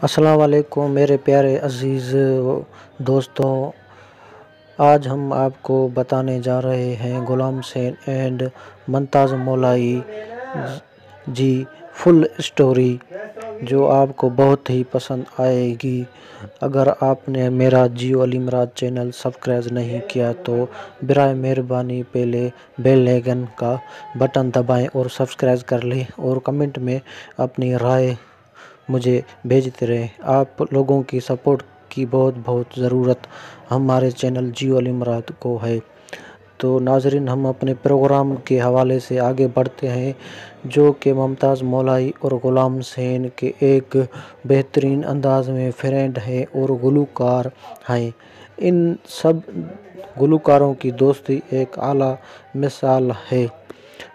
السلام علیکم میرے پیارے عزیز دوستوں، آج ہم آپ کو بتانے جا رہے ہیں غلام حسین and Mumtaz Molai G full story, جو آپ کو بہت ہی پسند آئے گی۔ اگر آپ نے میرا جیو علی مراد چینل سبسکرائب نہیں کیا تو برائے مہربانی پہلے بیل آئیکن کا بٹن دبائیں اور سبسکرائب کر لیں، اور کمنٹ میں اپنی رائے مجھے بھیجتے رہیں۔ آپ لوگوں کی سپورٹ کی بہت ضرورت ہمارے چینل جیو علی مراد کو ہے۔ تو ناظرین، ہم اپنے پروگرام کے حوالے سے آگے بڑھتے ہیں، جو کہ ممتاز مولائی اور غلام حسین کے ایک بہترین انداز میں فرینڈ ہیں اور گلوکار ہیں۔ ان سب گلوکاروں کی دوستی ایک اعلیٰ مثال ہے،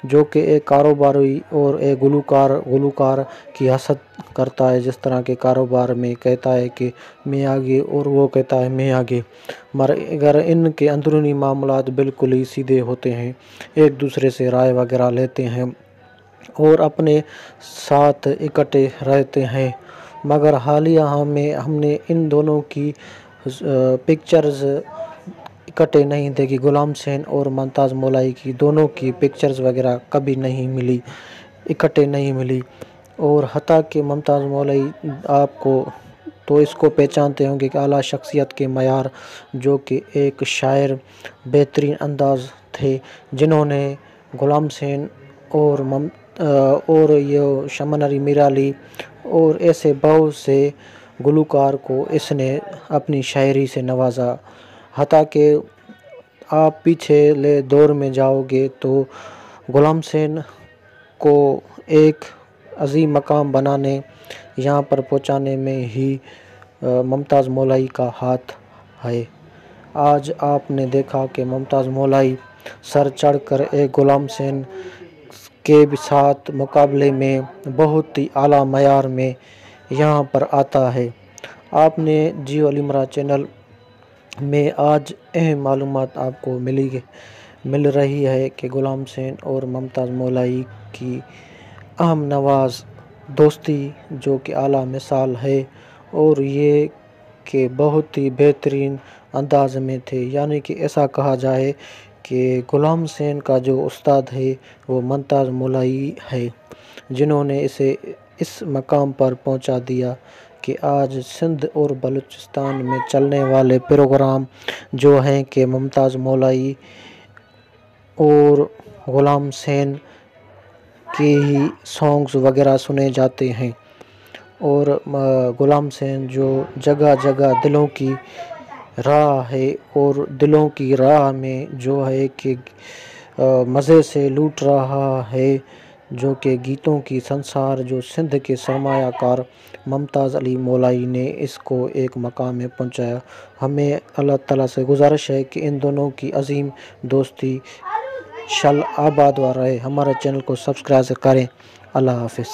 جو کہ ایک کاروباری اور ایک گلوکار کی حسد کرتا ہے، جس طرح کے کاروبار میں کہتا ہے کہ میں آگے اور وہ کہتا ہے میں آگے، مگر ان کے اندرونی معاملات بالکل ہی سیدھے ہوتے ہیں، ایک دوسرے سے رائے وغیرہ لیتے ہیں اور اپنے ساتھ اکٹھے رہتے ہیں۔ مگر حالیہ میں ہم نے ان دونوں کی پکچرز اکٹھے نہیں دیکھی، غلام حسین اور ممتاز مولائی کی دونوں کی پکچرز وغیرہ کبھی نہیں ملی، اکٹھے نہیں ملی۔ اور حتیٰ کہ ممتاز مولائی آپ کو تو اس کو پہچانتے ہوں گے کہ اعلیٰ شخصیت کے معیار، جو کہ ایک شاعر بہترین انداز تھے، جنہوں نے غلام حسین اور یہ شمن علی میرعلی اور ایسے بہت سے گلوکار کو اس نے اپنی شاعری سے نوازا۔ حتیٰ کہ آپ پیچھے دور میں جاؤ گے تو غلام حسین کو ایک عظیم مقام بنانے، یہاں پر پہنچانے میں ہی ممتاز مولائی کا ہاتھ ہے۔ آج آپ نے دیکھا کہ ممتاز مولائی سر چڑھ کر ایک غلام حسین کے ساتھ مقابلے میں بہت ہی اعلیٰ معیار میں یہاں پر آتا ہے۔ آپ نے جیو علی مراد چینل میں آج اہم معلومات آپ کو مل رہی ہے کہ غلام حسین اور ممتاز مولائی کی اہم نواز دوستی، جو کہ اعلیٰ مثال ہے، اور یہ کہ بہت ہی بہترین انداز میں تھے۔ یعنی کہ ایسا کہا جائے کہ غلام حسین کا جو استاد ہے وہ ممتاز مولائی ہے، جنہوں نے اسے اس مقام پر پہنچا دیا کہ آج سندھ اور بلوچستان میں چلنے والے پروگرام جو ہیں کہ ممتاز مولائی اور غلام حسین کے ہی سانگز وغیرہ سنے جاتے ہیں، اور غلام حسین جو جگہ جگہ دلوں کی راہ ہے، اور دلوں کی راہ میں جو ہے کہ مزے سے لوٹ رہا ہے، جو کہ گیتوں کی سنسار، جو سندھ کے سرمایہ کار ممتاز علی مولائی نے اس کو ایک مقام میں پہنچایا۔ ہمیں اللہ تعالیٰ سے گزارش ہے کہ ان دونوں کی عظیم دوستی شل آباد رہے۔ ہمارے چینل کو سبسکرائب کریں۔ اللہ حافظ۔